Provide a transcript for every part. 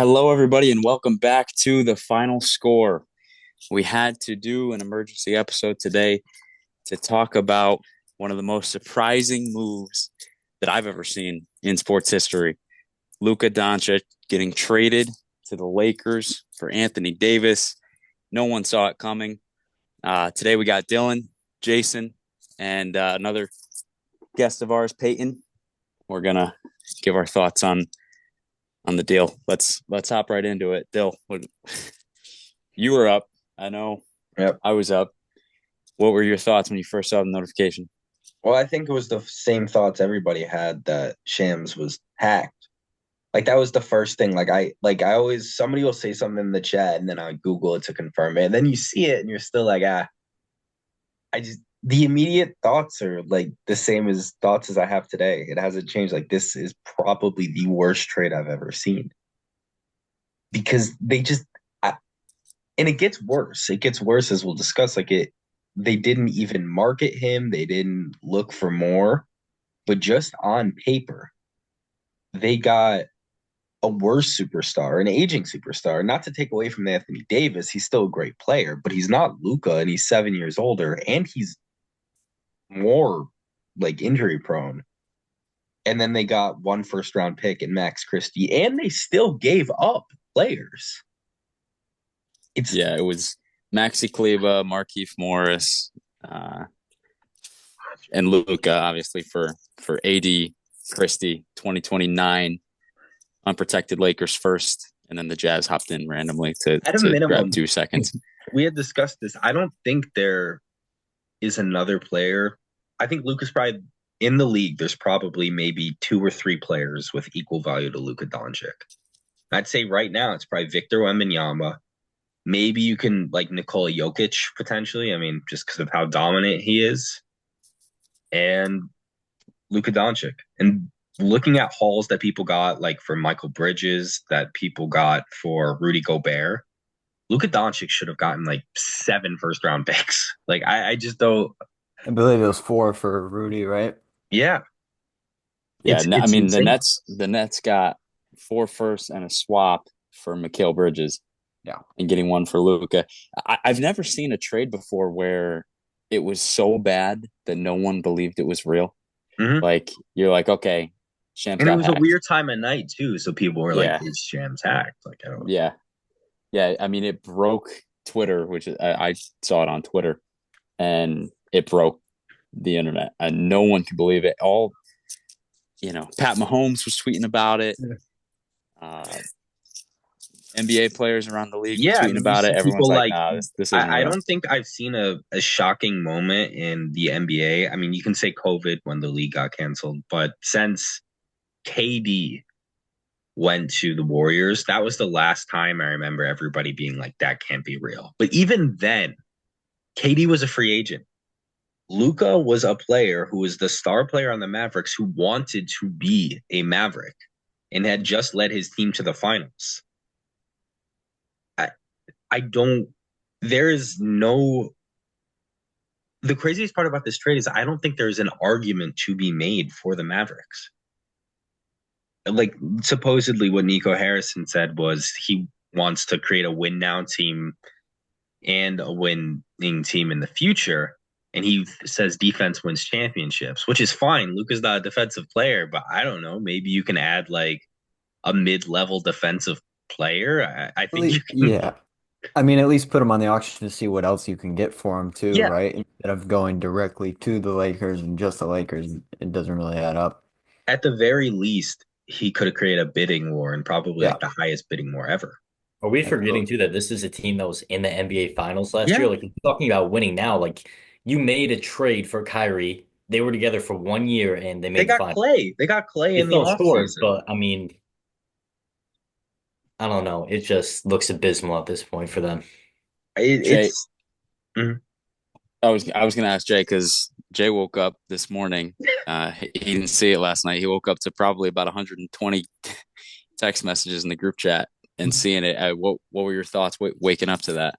Hello, everybody, and welcome back to the final score. We had to do an emergency episode today to talk about one of the most surprising moves that I've ever seen in sports history. Luka Doncic getting traded to the Lakers for Anthony Davis. No one saw it coming. Today we got Dylan, Jason, and another guest of ours, Peyton. We're gonna give our thoughts on the deal. Let's hop right into it. Dill, you were up. I know. Yep. I was up. What were your thoughts when you first saw the notification? Well, I think it was the same thoughts everybody had that Shams was hacked. Like that was the first thing. Like I always somebody will say something in the chat and then I Google it to confirm it. And then you see it and you're still like, I just the immediate thoughts are like the same as thoughts as I have today. It hasn't changed. Like this is probably the worst trade I've ever seen. Because they just and it gets worse. It gets worse as we'll discuss. They didn't even market him. They didn't look for more. But just on paper, they got a worse superstar, an aging superstar. Not to take away from Anthony Davis, he's still a great player, but he's not Luka, and he's 7 years older, and he's more like injury prone. And then they got one first round pick in Max Christie, and they still gave up players. It's Yeah, it was Maxi Kleber, Markieff Morris, uh, and Luca, obviously for AD Christie, 2029 unprotected Lakers first, and then the Jazz hopped in randomly to at a to grab minimum, 2 seconds. we had discussed this. I don't think there is another player. I think Luka's probably in the league. There's probably maybe two or three players with equal value to Luka Doncic. I'd say right now it's probably Victor Wembanyama. Maybe you can like Nikola Jokic potentially. I mean, just because of how dominant he is, and Luka Doncic. And looking at hauls that people got, like for Michael Bridges, that people got for Rudy Gobert, Luka Doncic should have gotten like 7 first round picks. Like I just don't. I believe it was four for Rudy, right? Yeah, Yeah, I it's mean insane. The Nets got 4 firsts and a swap for Mikal Bridges Yeah. and getting one for Luca. I've never seen a trade before where it was so bad that no one believed it was real. Hmm. Like you're like, okay, Shams And it got was a hacked. weird time of night too, so people were like, Yeah, "Is Shams hacked?" Like I don't. yeah, yeah. I mean, it broke Twitter, which I saw it on Twitter, and it broke the internet, and no one could believe it. All Pat Mahomes was tweeting about it. Uh, NBA players around the league were Yeah, I tweeting mean, you about it. see Everyone's people like, like "Nah, this isn't I real." don't think I've seen a shocking moment in the NBA. I mean, you can say COVID when the league got canceled, but since KD went to the Warriors, that was the last time I remember everybody being like, that can't be real. But even then, KD was a free agent. Luka was a player who was the star player on the Mavericks who wanted to be a Maverick and had just led his team to the finals. I, I don't, there is no, the craziest part about this trade is I don't think there's an argument to be made for the Mavericks. Like, supposedly, what Nico Harrison said was he wants to create a win now team and a winning team in the future. And he says defense wins championships, which is fine. Luka's not a defensive player, but I don't know. Maybe you can add like a mid-level defensive player. I think you can. Yeah. I mean, at least put him on the auction to see what else you can get for him too, Yeah, right? Instead of going directly to the Lakers and just the Lakers, it doesn't really add up. at the very least, he could have created a bidding war and probably Yeah, like the highest bidding war ever. Are we forgetting absolutely. too that this is a team that was in the NBA Finals last Yeah, year? Like, you're talking about winning now. Like, you made a trade for Kyrie. They were together for 1 year and they they made the got final. Clay. They got Clay They in the fell short, offseason. but I mean, I don't know. It just looks abysmal at this point for them. Jay, It's mhm. I was gonna ask Jay because Jay woke up this morning. He didn't see it last night. He woke up to probably about 120 text messages in the group chat and seeing it. What were your thoughts waking up to that?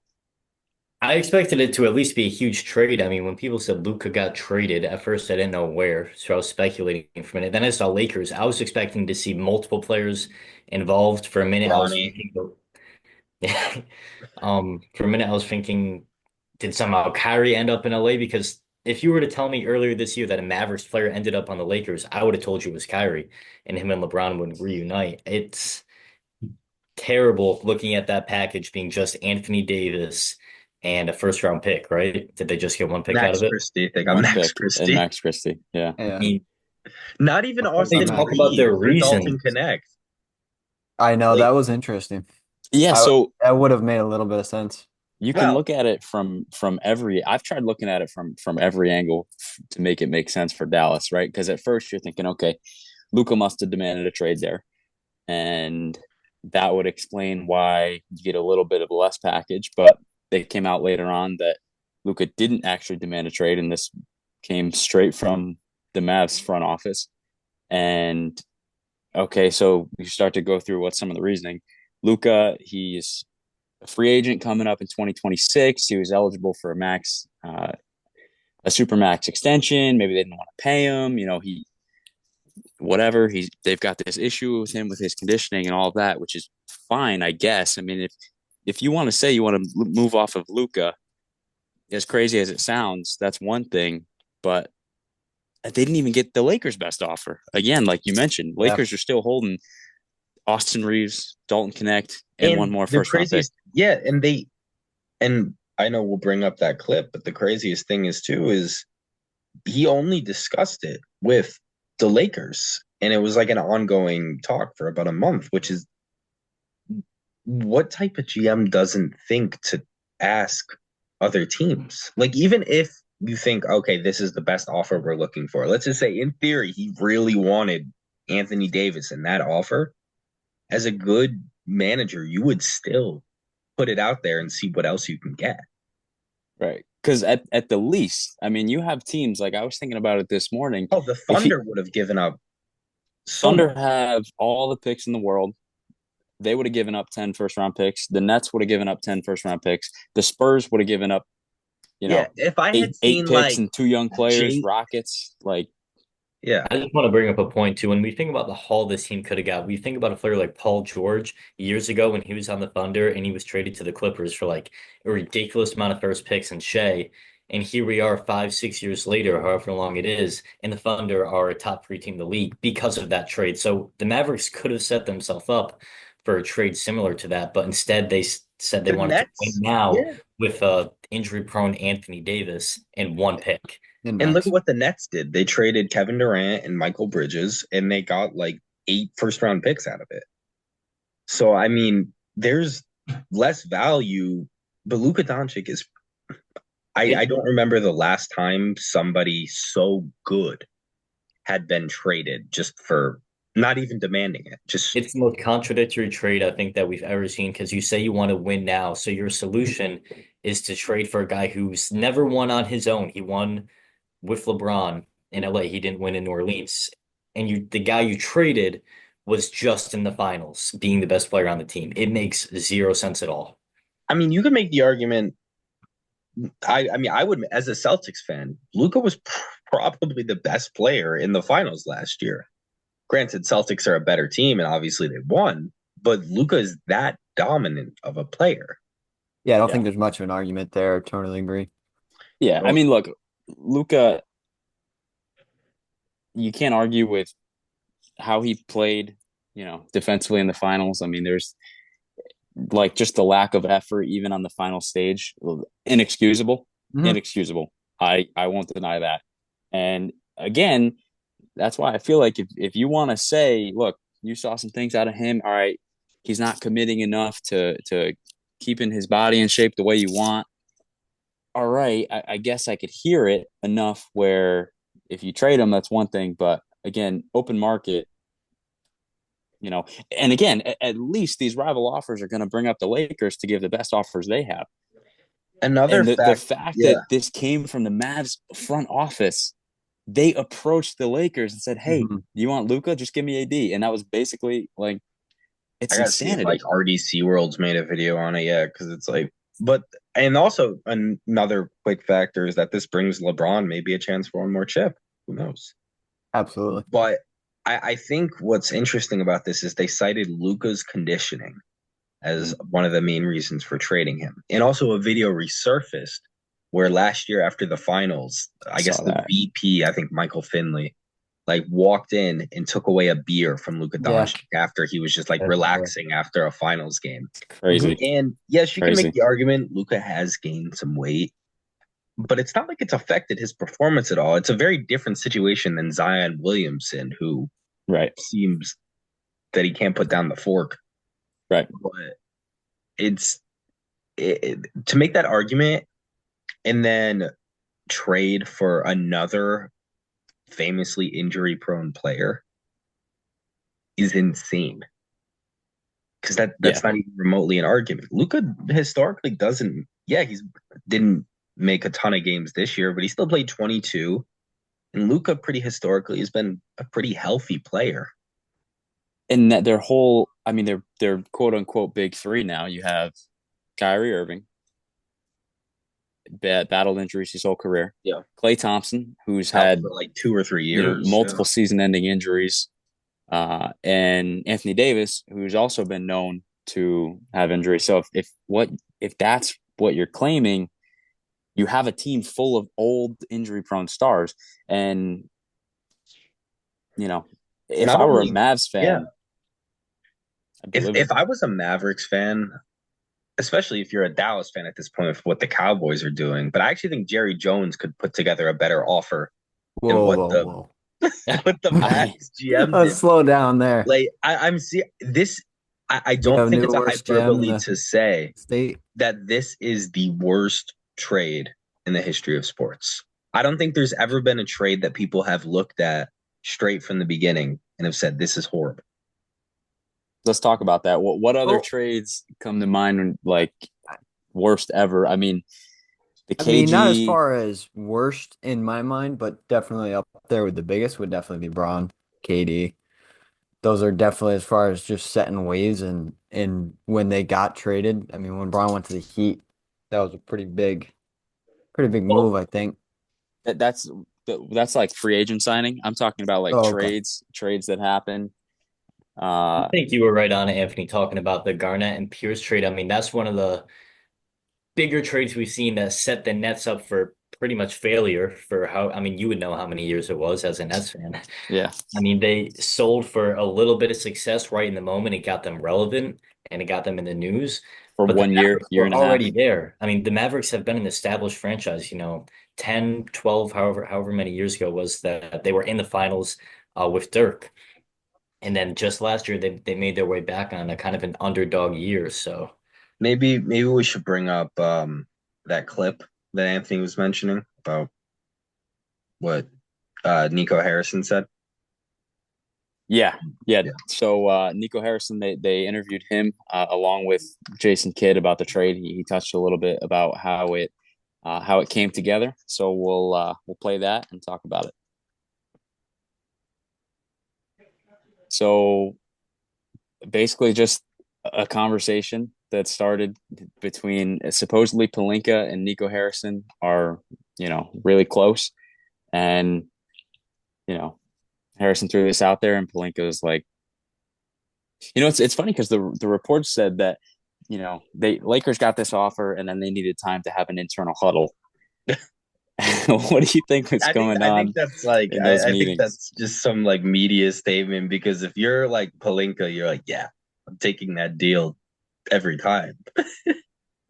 I expected it to at least be a huge trade. I mean, when people said Luka got traded, at first I didn't know where, so I was speculating for a minute. Then I saw Lakers. I was expecting to see multiple players involved. For a minute, I was Bronny. thinking, for a minute, I was thinking, did somehow Kyrie end up in LA? Because if you were to tell me earlier this year that a Mavericks player ended up on the Lakers, I would have told you it was Kyrie, and him and LeBron would reunite. It's terrible looking at that package being just Anthony Davis and a first round pick, right? Did they just get one pick out Max of it? Christie. They got One Max pick and Christie. Max Christie. Yeah. I Yeah, mean, Not even of course, they I'm Austin Max talk about their Reeves or Dalton reason. Connect. I know that Like, was interesting. Yeah, I so that would have made a little bit of sense. you can well, look at it from every I've tried looking at it from every angle to make it make sense for Dallas, right? Because at first you're thinking, okay, Luka must have demanded a trade there. And that would explain why you get a little bit of a less package. But they came out later on that Luka didn't actually demand a trade, and this came straight from the Mavs front office. And okay, so you start to go through what's some of the reasoning. Luka, he's a free agent coming up in 2026. He was eligible for a super max extension. Maybe they didn't want to pay him. He whatever they've got this issue with him with his conditioning and all of that, which is fine, I guess. I mean, if you want to say you want to move off of Luka, as crazy as it sounds, that's one thing. But they didn't even get the Lakers' best offer. Again, like you mentioned, Yeah, Lakers are still holding Austin Reeves, Dalton Connect, and one and more the first round pick. craziest, yeah, and I know we'll bring up that clip, but the craziest thing is too is he only discussed it with the Lakers, and it was like an ongoing talk for about a month, which is what type of GM doesn't think to ask other teams? Like, even if you think, okay, this is the best offer we're looking for, let's just say in theory he really wanted Anthony Davis in that offer, as a good manager, you would still put it out there and see what else you can get. Right. Because at the least, I mean, you have teams like I was thinking about it this morning. Oh, the If he, Thunder would have given up so Thunder much. have all the picks in the world, they would have given up 10 first round picks. The Nets would have given up 10 first round picks. The Spurs would have given up, you Yeah, know, if I had eight seen picks like and two young players, Jay, Rockets. Like, yeah, I just want to bring up a point too. When we think about the haul this team could have got, we think about a player like Paul George years ago when he was on the Thunder and he was traded to the Clippers for like a ridiculous amount of first picks and Shea. And here we are 5, 6 years later, however long it is, and the Thunder are a top three team in the league because of that trade. So the Mavericks could have set themselves up for a trade similar to that, but instead they said they the wanted to win Nets, now yeah. with injury prone Anthony Davis and one pick. and And look Max. at what the Nets did. They traded Kevin Durant and Michael Bridges, and they got like 8 first round picks out of it. So I mean, there's less value, but Luka Doncic is. I It, don't remember the last time somebody so good had been traded just for not even demanding it. Just It's the most contradictory trade I think that we've ever seen because you say you want to win now. So your solution is to trade for a guy who's never won on his own. He won with LeBron in LA. He didn't win in New Orleans. And the guy you traded was just in the finals, being the best player on the team. It makes zero sense at all. I mean, you could make the argument. I mean, I would as a Celtics fan, Luka was probably the best player in the finals last year. Granted, Celtics are a better team, and obviously they won, but Luka is that dominant of a player. Yeah, I don't yeah. think there's much of an argument there. Totally agree. Yeah. I So, mean, look, Luka, you can't argue with how he played, defensively in the finals. I mean, there's like just the lack of effort, even on the final stage, inexcusable. Hmm. Inexcusable. I won't deny that. And again, that's why I feel like if you want to say, look, you saw some things out of him, all right, he's not committing enough to keeping his body in shape the way you want. All right, I guess I could hear it enough where if you trade him, that's one thing. But again, open market, and again, at least these rival offers are going to bring up the Lakers to give the best offers they have. another And the fact, fact yeah, that this came from the Mavs front office, they approached the Lakers and said, "Hey, Hmm. you want Luka? Just give me AD." And that was basically like, I it's gotta see if like insanity. RDC Worlds made a video on it, yeah, because it's like, but And also another quick factor is that this brings LeBron maybe a chance for one more chip. Who knows? Absolutely. But I think what's interesting about this is they cited Luka's conditioning as one of the main reasons for trading him. And also a video resurfaced where last year after the finals, I I guess saw the that. VP, I think Michael Finley, like walked in and took away a beer from Luka Yeah. Doncic after he was just like That's relaxing after a finals game. Crazy. And yes, you can make Crazy. the argument Luka has gained some weight, but it's not like it's affected his performance at all. It's a very different situation than Zion Williamson, who Right. seems that he can't put down the fork. Right. But it's to make that argument and then trade for another famously injury prone player is insane. Because Yeah. that's not even remotely an argument. Luka historically doesn't. Yeah, he's didn't make a ton of games this year, but he still played 22. And Luka, pretty historically, has been a pretty healthy player. And that their whole, I mean, they're quote unquote big three now. You have Kyrie Irving, battled injuries his whole career. Yeah, Klay Thompson, who's out had for like 2 or 3 years. multiple season-ending injuries, and Anthony Davis, who's also been known to have injuries. So if that's what you're claiming, you have a team full of old injury-prone stars, and if Not I were a only, Mavs yeah. fan, I'd be If livid. I was a Mavericks fan, especially if you're a Dallas fan at this point of what the Cowboys are doing, but I actually think Jerry Jones could put together a better offer than Whoa, whoa, whoa. what the I Mavs GM Let's did. slow down there. Like I'm see this. I You don't have think new it's a worst GM in hyperbole the to say state. that this is the worst trade in the history of sports. I don't think there's ever been a trade that people have looked at straight from the beginning and have said this is horrible. let's talk about that. What other Well, trades come to mind, like worst ever? I mean, the I mean, not as KG. far as worst in my mind, but definitely up there with the biggest would definitely be Braun, KD. Those are definitely as far as just setting waves and when they got traded. I mean, when Braun went to the Heat, that was a pretty big move, Well, I think. That's like free agent signing. I'm talking about like Oh, okay. trades that happen. I think you were right on it, Anthony, talking about the Garnett and Pierce trade. I mean, that's one of the bigger trades we've seen that set the Nets up for pretty much failure for how, I mean, you would know how many years it was as a Nets fan. Yeah, I mean, they sold for a little bit of success right in the moment. It got them relevant and it got them in the news. for But the 1 year, Mavericks year were and a half. already there. I mean, the Mavericks have been an established franchise, 10, 12, however many years ago was that they were in the finals with Dirk. And then just last year, they made their way back on a kind of an underdog year. So Maybe we should bring up that clip that Anthony was mentioning about what Nico Harrison said. Yeah, yeah. Yeah. So Nico Harrison, they interviewed him along with Jason Kidd about the trade. He touched a little bit about how it came together. So we'll play that and talk about it. So basically, just a conversation that started between supposedly Palinka and Nico Harrison are really close, and Harrison threw this out there, and Palinka was like, it's funny because the reports said that they Lakers got this offer, and then they needed time to have an internal huddle. What do you think was going I on think that's like in those I think meetings? that's just some like media statement because if you're like Palinka, you're like, yeah, I'm taking that deal every time. this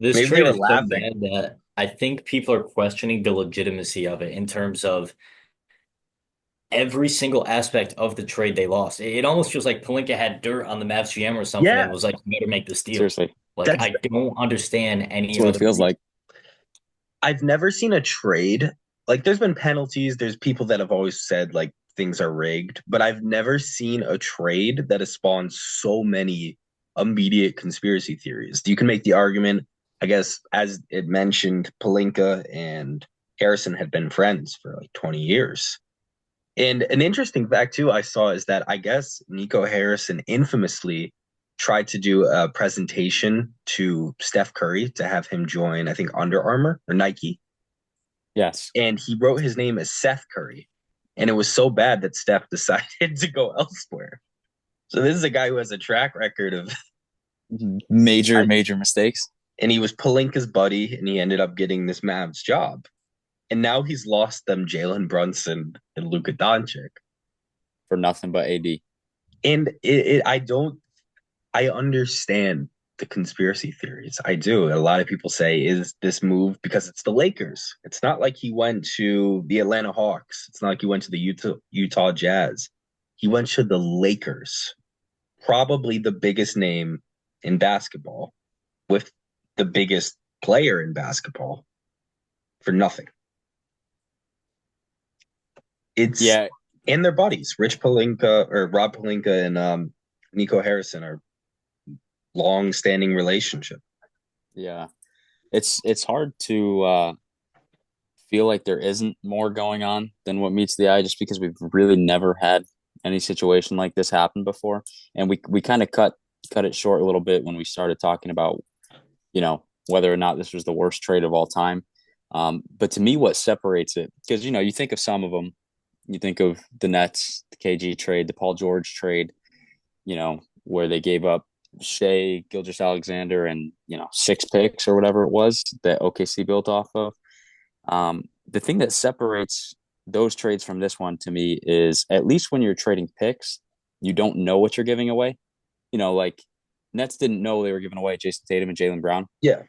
Maybe they trade were is so laughing. bad that I think people are questioning the legitimacy of it in terms of every single aspect of the trade they lost. It almost feels like Palinka had dirt on the Mavs GM or something and Yeah, was like, you better make this deal. Seriously, Like, that's I don't understand that's any what it other feels reason. like. I've never seen a trade. Like there's been penalties, there's people that have always said like things are rigged, but I've never seen a trade that has spawned so many immediate conspiracy theories. You can make the argument, I guess, as it mentioned, Palinka and Harrison had been friends for like 20 years. And an interesting fact too I saw is that I guess Nico Harrison infamously tried to do a presentation to Steph Curry to have him join, I think, Under Armour or Nike. Yes. And he wrote his name as Seth Curry. And it was so bad that Steph decided to go elsewhere. So this is a guy who has a track record of Major mistakes. and he was Palinka's buddy, and he ended up getting this Mavs job. And now he's lost them Jalen Brunson and Luka Doncic. For nothing but AD. And I understand the conspiracy theories. I do. A lot of people say, is this move because it's the Lakers? It's not like he went to the Atlanta Hawks. It's not like he went to the Utah Jazz. He went to the Lakers, probably the biggest name in basketball, with the biggest player in basketball for nothing. It's Yeah. And their buddies, Rich Palinka or Rob Palinka and Nico Harrison are long-standing relationship. Yeah. It's hard to feel like there isn't more going on than what meets the eye, just because we've really never had any situation like this happen before. And we kind of cut it short a little bit when we started talking about, whether or not this was the worst trade of all time. But to me, what separates it, because, you think of some of them, you think of the Nets, the KG trade, the Paul George trade, where they gave up Shea, Gilgeous-Alexander, and 6 picks or whatever it was that OKC built off of. The thing that separates those trades from this one to me is, at least when you're trading picks, you don't know what you're giving away. Like Nets didn't know they were giving away Jason Tatum and Jaylen Brown. Yeah.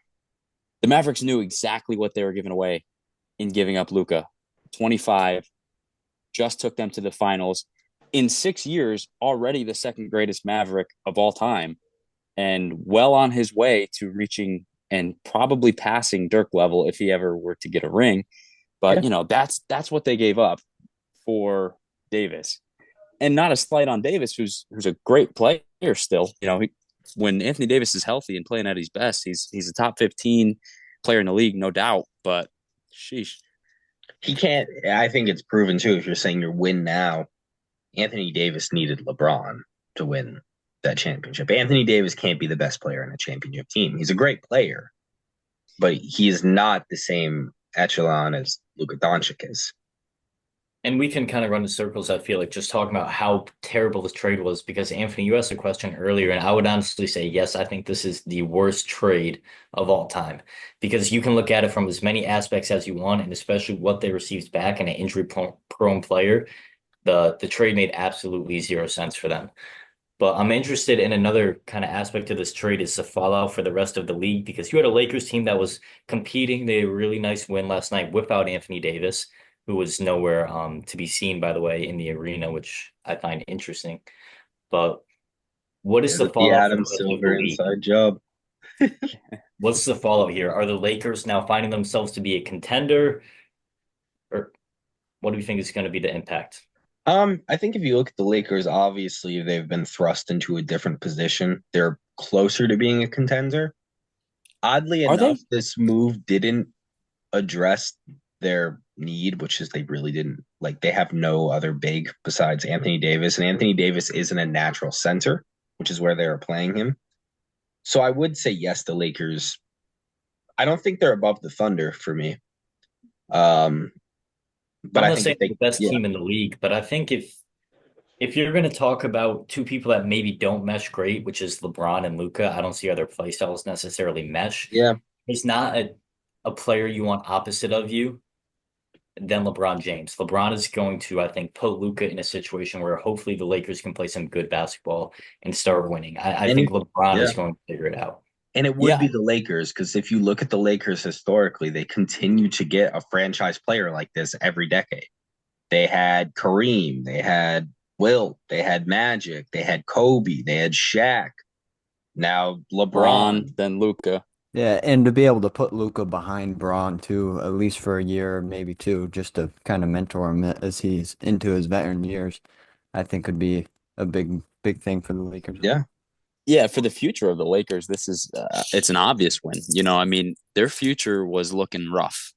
The Mavericks knew exactly what they were giving away in giving up Luka. 25, just took them to the finals. In 6 years, already the second greatest Maverick of all time, and well on his way to reaching and probably passing Dirk level if he ever were to get a ring. But, that's what they gave up for Davis. And not a slight on Davis, who's a great player still. When Anthony Davis is healthy and playing at his best, he's a top 15 player in the league, no doubt. But sheesh. He can't. I think it's proven too. If you're saying you're win now, Anthony Davis needed LeBron to win that championship. Anthony Davis can't be the best player in a championship team. He's a great player, but he is not the same echelon as Luka Doncic is. And we can kind of run in circles, I feel like, just talking about how terrible this trade was, because Anthony, you asked a question earlier, and I would honestly say, yes, I think this is the worst trade of all time, because you can look at it from as many aspects as you want, and especially what they received back in an injury-prone player. The trade made absolutely zero sense for them. But I'm interested in another kind of aspect of this trade is the fallout for the rest of the league, because you had a Lakers team that was competing. They had a really nice win last night without Anthony Davis, who was nowhere to be seen, by the way, in the arena, which I find interesting. But what is the The fallout for Adam the rest of the Silver league? inside job. What's the fallout here? Are the Lakers now finding themselves to be a contender? Or what do you think is going to be the impact? I think if you look at the Lakers, obviously they've been thrust into a different position. They're closer to being a contender. Oddly Are they? enough, this move didn't address their need, which is they really didn't like they have no other big besides Anthony Davis, and Anthony Davis isn't a natural center, which is where they are playing him. So I would say yes, the Lakers. I don't think they're above the Thunder for me. But I'm I not think saying if they, the best yeah, team in the league, but I think if you're going to talk about two people that maybe don't mesh great, which is LeBron and Luka, I don't see other play styles necessarily mesh. yeah, He's not a player you want opposite of you than LeBron James. LeBron is going to, I think, put Luka in a situation where hopefully the Lakers can play some good basketball and start winning. I and think LeBron yeah, is going to figure it out. and it would Yeah. be the Lakers because if you look at the Lakers historically, they continue to get a franchise player like this every decade. They had Kareem, they had Wilt, they had Magic, they had Kobe, they had Shaq. Now LeBron. Bron, then Luka. Yeah, and to be able to put Luca behind Braun too, at least for a year, maybe two, just to kind of mentor him as he's into his veteran years, I think could be a big thing for the Lakers. Yeah. Yeah, for the future of the Lakers, this is it's an obvious win. I mean, their future was looking rough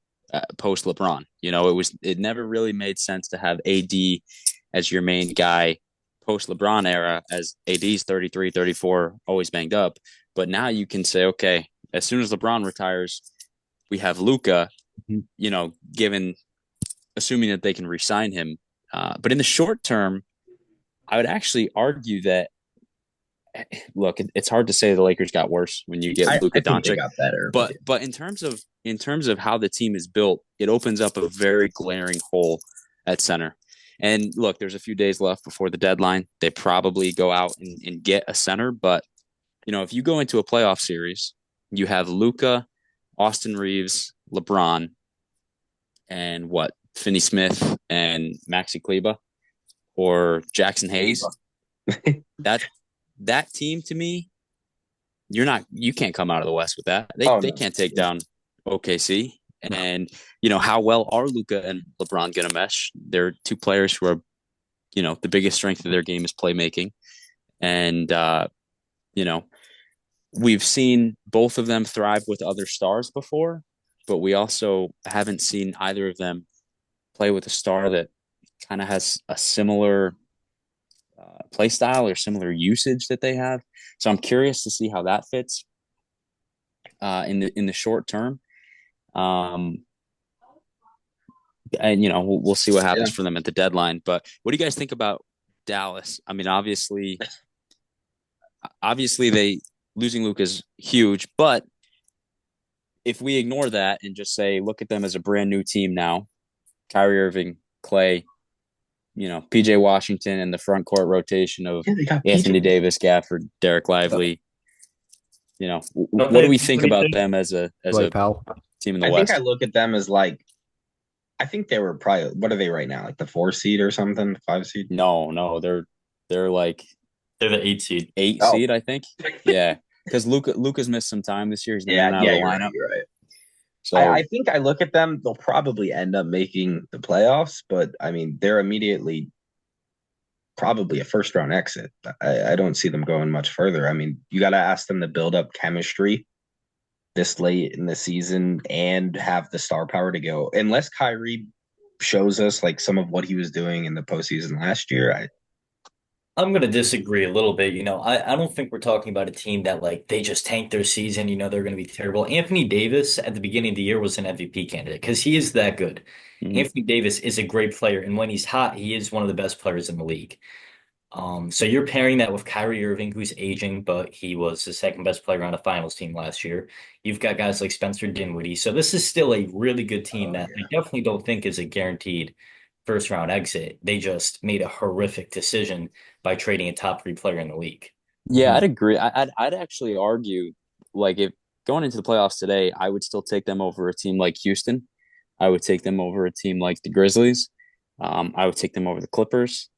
post LeBron. It never really made sense to have AD as your main guy post LeBron era as AD's 33, 34, always banged up. But now you can say, okay, as soon as LeBron retires, we have Luka, given assuming that they can resign him. But in the short term, I would actually argue that look, it's hard to say the Lakers got worse when you get Luka I think they Doncic, got better. but in terms of how the team is built, it opens up a very glaring hole at center. And look, there's a few days left before the deadline. They probably go out and get a center, but if you go into a playoff series, you have Luka, Austin Reeves, LeBron, and what Finney Smith and Maxi Kleba or Jackson Hayes. that team to me, you can't come out of the West with that. They can't take down OKC. And how well are Luka and LeBron gonna mesh? They're two players who are, the biggest strength of their game is playmaking. And we've seen both of them thrive with other stars before, but we also haven't seen either of them play with a star that kind of has a similar play style or similar usage that they have. So I'm curious to see how that fits in the short term. And we'll see what happens for them at the deadline. But what do you guys think about Dallas? I mean, obviously they losing Luka is huge, but if we ignore that and just say look at them as a brand new team now, Kyrie Irving, Clay, PJ Washington, and the front court rotation of Anthony Davis, Gafford, Derek Lively. What do we think about them as a team in the West? I think I look at them as I think they were probably, what are they right now? Like the 4 seed or something? 5 seed? No, they're like they're the 8 seed. 8 seed, I think. Yeah, because Luka's missed some time this year. He's been out of the lineup. You're right. So I think I look at them, they'll probably end up making the playoffs, but I mean, they're immediately probably a first round exit. I don't see them going much further. I mean, you got to ask them to build up chemistry this late in the season and have the star power to go. Unless Kyrie shows us like some of what he was doing in the postseason last year, I'm going to disagree a little bit. I don't think we're talking about a team that they just tanked their season. They're going to be terrible. Anthony Davis at the beginning of the year was an MVP candidate because he is that good. Mm-hmm. Anthony Davis is a great player. And when he's hot, he is one of the best players in the league. So you're pairing that with Kyrie Irving, who's aging, but he was the second best player on a finals team last year. You've got guys like Spencer Dinwiddie. So this is still a really good team that I definitely don't think is a guaranteed first round exit. They just made a horrific decision by trading a top 3 player in the league. Yeah, I'd agree. I'd actually argue if going into the playoffs today, I would still take them over a team like Houston. I would take them over a team like the Grizzlies. I would take them over the Clippers.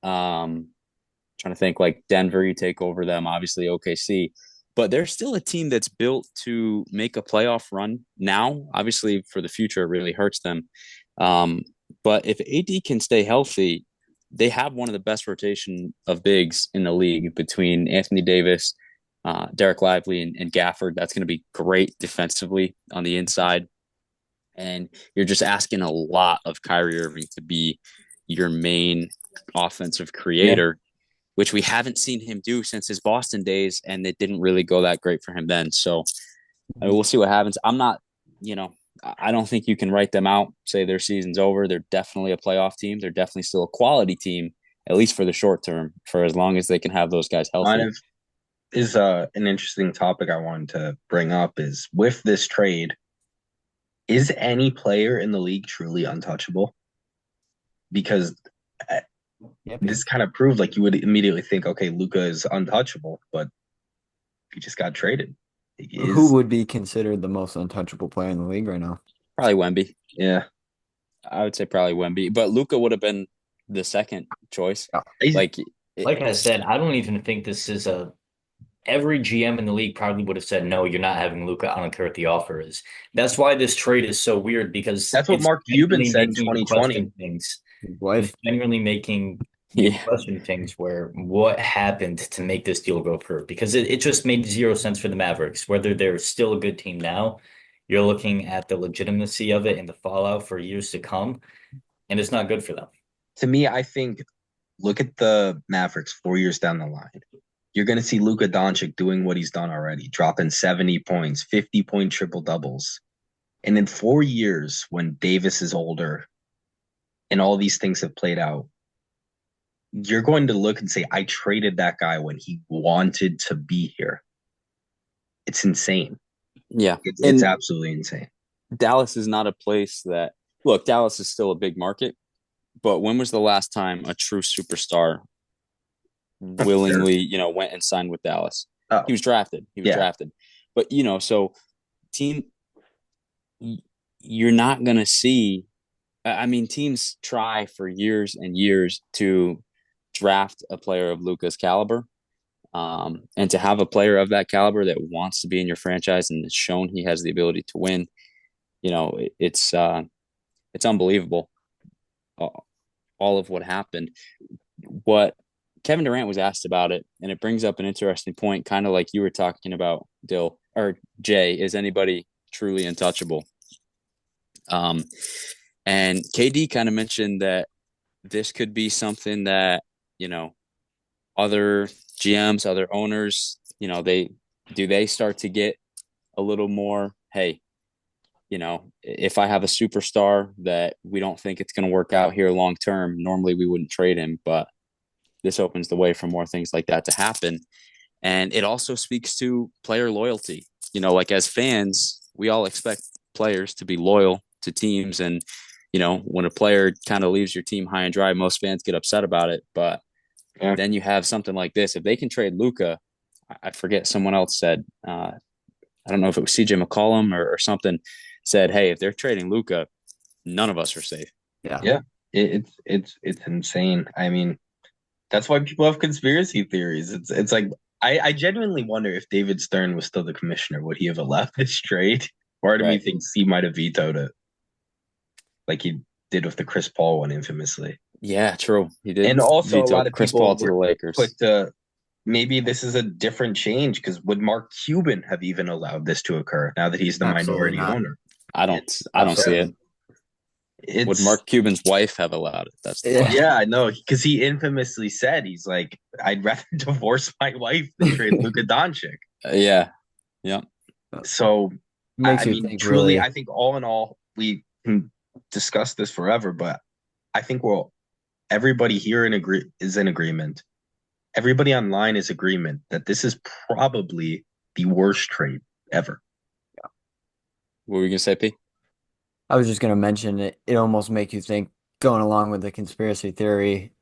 Trying to think like Denver, you take over them, obviously OKC, but they're still a team that's built to make a playoff run now. Obviously, for the future, it really hurts them. But if AD can stay healthy, they have one of the best rotation of bigs in the league between Anthony Davis, Derek Lively, and Gafford. That's going to be great defensively on the inside. And you're just asking a lot of Kyrie Irving to be your main offensive creator, which we haven't seen him do since his Boston days, and it didn't really go that great for him then. So we'll see what happens. I'm not, I don't think you can write them out, say their season's over. They're definitely a playoff team. They're definitely still a quality team, at least for the short term, for as long as they can have those guys healthy. Kind of is an interesting topic I wanted to bring up is with this trade, is any player in the league truly untouchable? Because this kind of proved like you would immediately think, okay, Luka is untouchable, but he just got traded. Who would be considered the most untouchable player in the league right now? Probably Wemby. Yeah. I would say probably Wemby, but Luka would have been the second choice. Yeah. Like I said, I don't even think this is every GM in the league probably would have said, no, you're not having Luka. I don't care what the offer is. That's why this trade is so weird because that's what Mark Cuban said in 2020. It's genuinely making you question things where what happened to make this deal go through, because it just made zero sense for the Mavericks. Whether they're still a good team now, you're looking at the legitimacy of it and the fallout for years to come, and it's not good for them. To me, I think look at the Mavericks 4 years down the line. You're going to see Luka Doncic doing what he's done already, dropping 70 points, 50-point triple doubles. And in 4 years, when Davis is older and all these things have played out, you're going to look and say, I traded that guy when he wanted to be here. It's insane. Yeah. It's absolutely insane. Dallas is not a place that, look, Dallas is still a big market, but when was the last time a true superstar willingly, went and signed with Dallas? Oh, He was drafted. yeah. But, so team, you're not going to see, I mean, teams try for years and years to draft a player of Luka's caliber. And to have a player of that caliber that wants to be in your franchise and has shown he has the ability to win, it's unbelievable. All of what happened. What Kevin Durant was asked about it, and it brings up an interesting point, kind of like you were talking about, Dill or Jay. Is anybody truly untouchable? And KD kind of mentioned that this could be something that other GMs, other owners, they start to get a little more, hey, if I have a superstar that we don't think it's going to work out here long term, normally we wouldn't trade him, but this opens the way for more things like that to happen. And it also speaks to player loyalty. Like as fans, we all expect players to be loyal to teams. And, when a player kind of leaves your team high and dry, most fans get upset about it. But then you have something like this. If they can trade Luka, I forget, someone else said, I don't know if it was CJ McCollum or something, said, hey, if they're trading Luka, none of us are safe. Yeah. It's insane. I mean, that's why people have conspiracy theories. It's like I genuinely wonder if David Stern was still the commissioner, would he have left this trade? Part of me thinks he might have vetoed it, like he did with the Chris Paul one infamously. Yeah, true. He did. And also, a veto lot of Chris people Paul to the were Lakers. quick to maybe this is a different change because would Mark Cuban have even allowed this to occur now that he's the Absolutely minority not. owner? I don't see it. Would Mark Cuban's wife have allowed it? That's the question. Yeah, I know, because he infamously said he's like, I'd rather divorce my wife than trade Luka Doncic. Yeah. So Makes I you mean, think, truly, really. I think all in all, we can discuss this forever, but I think everybody here is in agreement. Everybody online is agreement that this is probably the worst trade ever. What were you gonna say, P? I was just going to mention it. It almost make you think, going along with the conspiracy theory,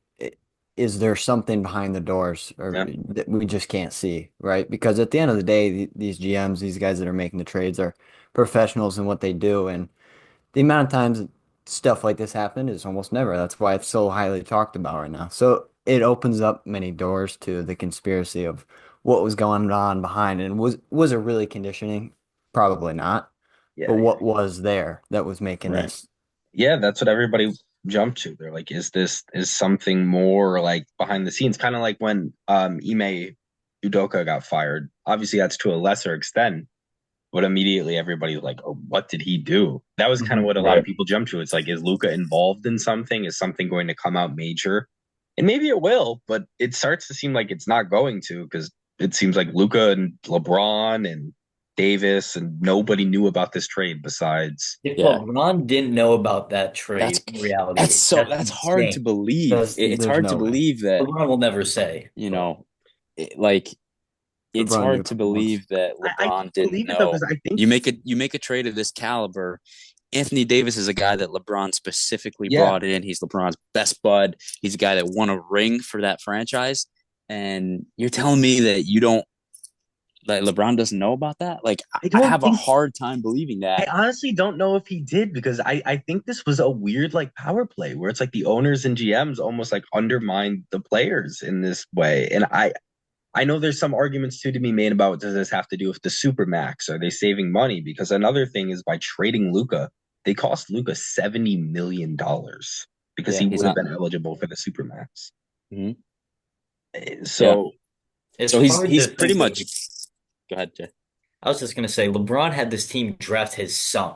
is there something behind the doors or Yeah. that we just can't see, right? Because at the end of the day, these GMs, these guys that are making the trades are professionals in what they do, and the amount of times stuff like this happened is almost never. That's why it's so highly talked about right now. So it opens up many doors to the conspiracy of what was going on behind it. And was it really conditioning? Probably not. But Yeah. what was there that was making Right. this? Yeah, that's what everybody jumped to. They're like, is something more like behind the scenes? Kind of like when Ime Udoka got fired. Obviously, that's to a lesser extent, but immediately everybody's like, oh, what did he do? That was kind of what a lot of Right. people jumped to. It's like, is Luka involved in something? Is something going to come out major? And maybe it will, but it starts to seem like it's not going to because it seems like Luka and LeBron and Davis and nobody knew about this trade besides. If Yeah. LeBron didn't know about that trade, in reality, That's hard to insane. believe. It's There's hard to no way. believe that, LeBron will never say. like it's LeBron knew hard to for once. believe that I LeBron didn't believe it though, know. because I think You make a trade of this caliber. Anthony Davis is a guy that LeBron specifically Yeah. brought in. He's LeBron's best bud. He's a guy that won a ring for that franchise. And you're telling me that LeBron doesn't know about that? Like, I have a hard time believing I that. honestly don't know if he did because I think this was a weird like power play where it's like the owners and GMs almost like undermine the players in this way. And I know there's some arguments too to be made about does this have to do with the supermax? Are they saving money? Because another thing is by trading Luka, they cost Luka $70 million because Yeah, he he's would have not. been eligible for the supermax. Mhm. So It's So hard he's to pretty think much. of- Go ahead, Jay. I was just gonna say LeBron had this team draft his son,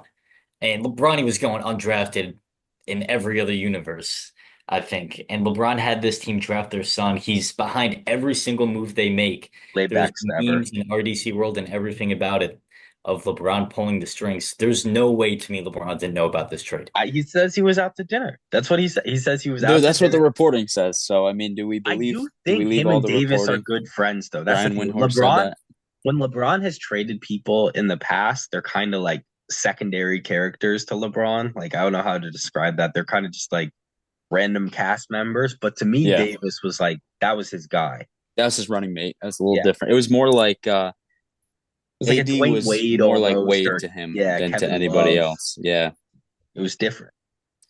and LeBron he was going undrafted in every other universe. I think. And LeBron had this team draft their son. He's behind every single move they make. Laid There's back Snapper. memes in RDC world and everything about it of LeBron pulling the strings. There's no way to me LeBron didn't know about this trade. He says he was out to dinner. That's what he said. He says he was Dude, out to that's what the dinner. reporting says. So I mean, do we I believe? do Do we think leave him all and the Davis are reporting? good friends, though. That's the Brian thing. Windhorst said that. When LeBron has traded people in the past, they're kind of like secondary characters to LeBron. Like, I don't know how to describe that. They're kind of just like random cast members. But to me, Yeah, Davis was like, that was his guy. that was his running mate. That's a little Yeah. different. It was more like It was like a AD Dwayne was Wade more like almost, Wade or to him yeah, than to Kevin anybody Love. else. Yeah, It was different.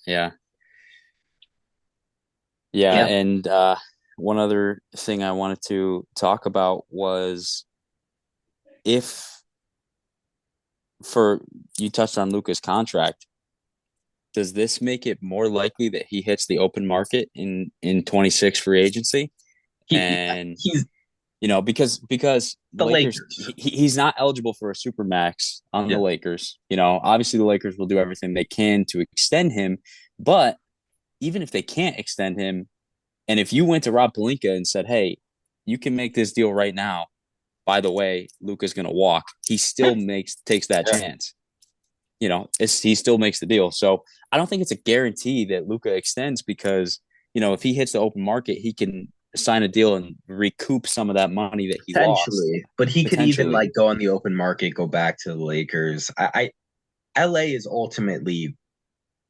yeah, yeah. Yeah. And one other thing I wanted to talk about was if for you touched on Luka's contract, does this make it more likely that he hits the open market in 26 free agency? And He's because the the Lakers, Lakers. he's not eligible for a super max on the Yeah. Lakers. Obviously the Lakers will do everything they can to extend him, but even if they can't extend him, and if you went to Rob Pelinka and said, "Hey, you can make this deal right now. By the way, Luka's going to walk," he still takes that Yeah. chance. He still makes the deal. So I don't think it's a guarantee that Luka extends because if he hits the open market, he can sign a deal and recoup some of that money that he lost. Potentially, but he could even Potentially, like go on the open market, go back to the Lakers. LA is ultimately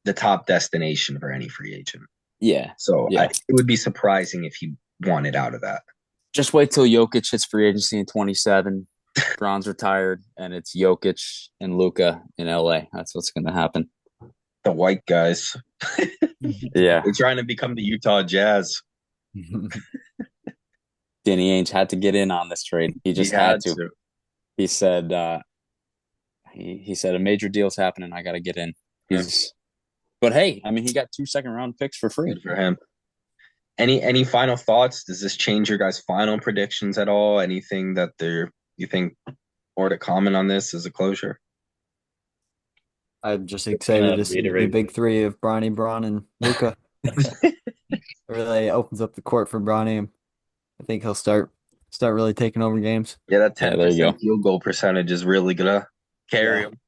the top destination for any free agent. yeah, So yeah. it would be surprising if he wanted out of that. Just wait till Jokic hits free agency in 27. Bron's retired, and it's Jokic and Luka in LA. That's what's going to happen. The white guys, Yeah, they're trying to become the Utah Jazz. Danny Ainge had to get in on this trade. He just had to. He said, he said a major deal's happening. I got to get in. But hey, I mean, he got 2 second-round picks for free. Good for him. Any final thoughts? Does this change your guys' final predictions at all? Anything that you think more to comment on this as a closure? I'm just excited to see the reiterate. big three of Bronny, Braun, and Luka. Really opens up the court for Bronny. I think he'll start really taking over games. Yeah, that Yeah, there you 10% go. field goal percentage is really gonna carry him.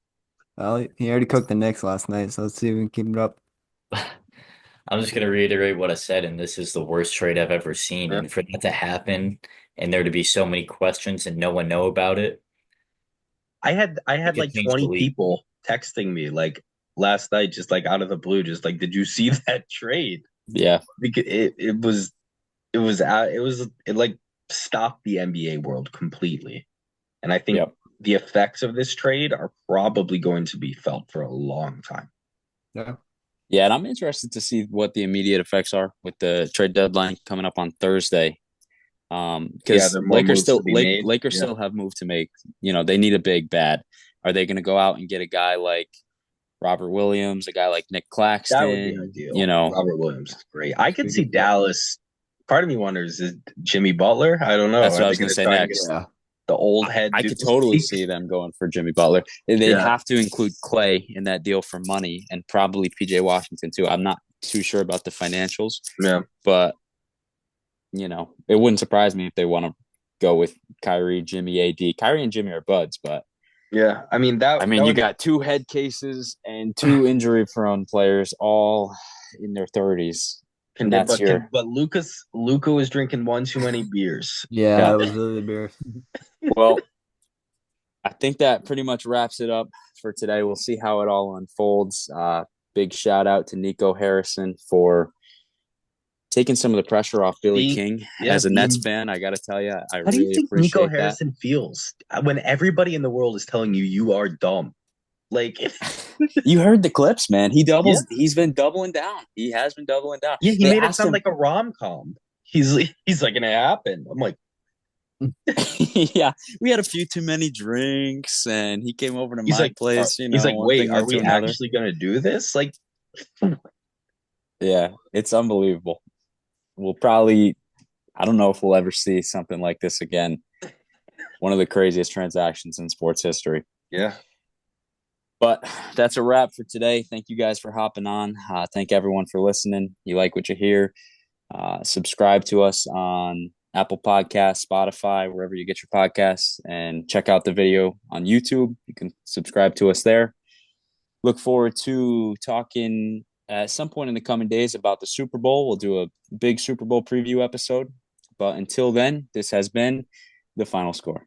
Well, he already cooked the Knicks last night, so let's see if we can keep it up. I'm just gonna reiterate what I said, and this is the worst trade I've ever seen. Yeah. And for that to happen and there to be so many questions and no one know about it, I had it could like change the 20 league. people texting me like last night, just like out of the blue, just like, did you see that trade? Yeah, Because it like stopped the NBA world completely. And I think Yep. the effects of this trade are probably going to be felt for a long time. Yeah. Yeah, and I'm interested to see what the immediate effects are with the trade deadline coming up on Thursday. Because there are more moves to be made. Lakers Yeah. still have move to make. They need a big bad. Are they going to go out and get a guy like Robert Williams, a guy like Nick Claxton? That would be ideal. Robert Williams is great. I could see Dallas. Part of me wonders, is Jimmy Butler? I don't know. That's what I was going going to to say try next. and get the old head? I could totally see them going for Jimmy Butler. They'd have to include Clay in that deal for money and probably PJ Washington too. I'm not too sure about the financials. Yeah. But it wouldn't surprise me if they want to go with Kyrie, Jimmy, AD. Kyrie and Jimmy are buds, but yeah, I mean you got 2 head cases and 2 injury-prone players, all in their 30s. But Luka was drinking one too many beers. Yeah, it was really embarrassing. Well, I think that pretty much wraps it up for today. We'll see how it all unfolds. Big shout out to Nico Harrison for taking some of the pressure off Billy King. As a Nets fan, I got to tell you, I how do you really think appreciate Nico Harrison feels when everybody in the world is telling you are dumb? Like, you heard the clips, man. He doubles. Yeah. He's been doubling down. He has been doubling down. Yeah, he made it sound like a rom-com. He's like, it happened. I'm like, yeah, we had a few too many drinks, and he came over to my place. He's like, wait, are we actually gonna do this? Like, yeah, it's unbelievable. We'll probably, I don't know if we'll ever see something like this again. One of the craziest transactions in sports history. Yeah. But that's a wrap for today. Thank you guys for hopping on. Thank everyone for listening. You like what you hear. Subscribe to us on Apple Podcasts, Spotify, wherever you get your podcasts, and check out the video on YouTube. You can subscribe to us there. Look forward to talking at some point in the coming days about the Super Bowl. We'll do a big Super Bowl preview episode. But until then, this has been the final score.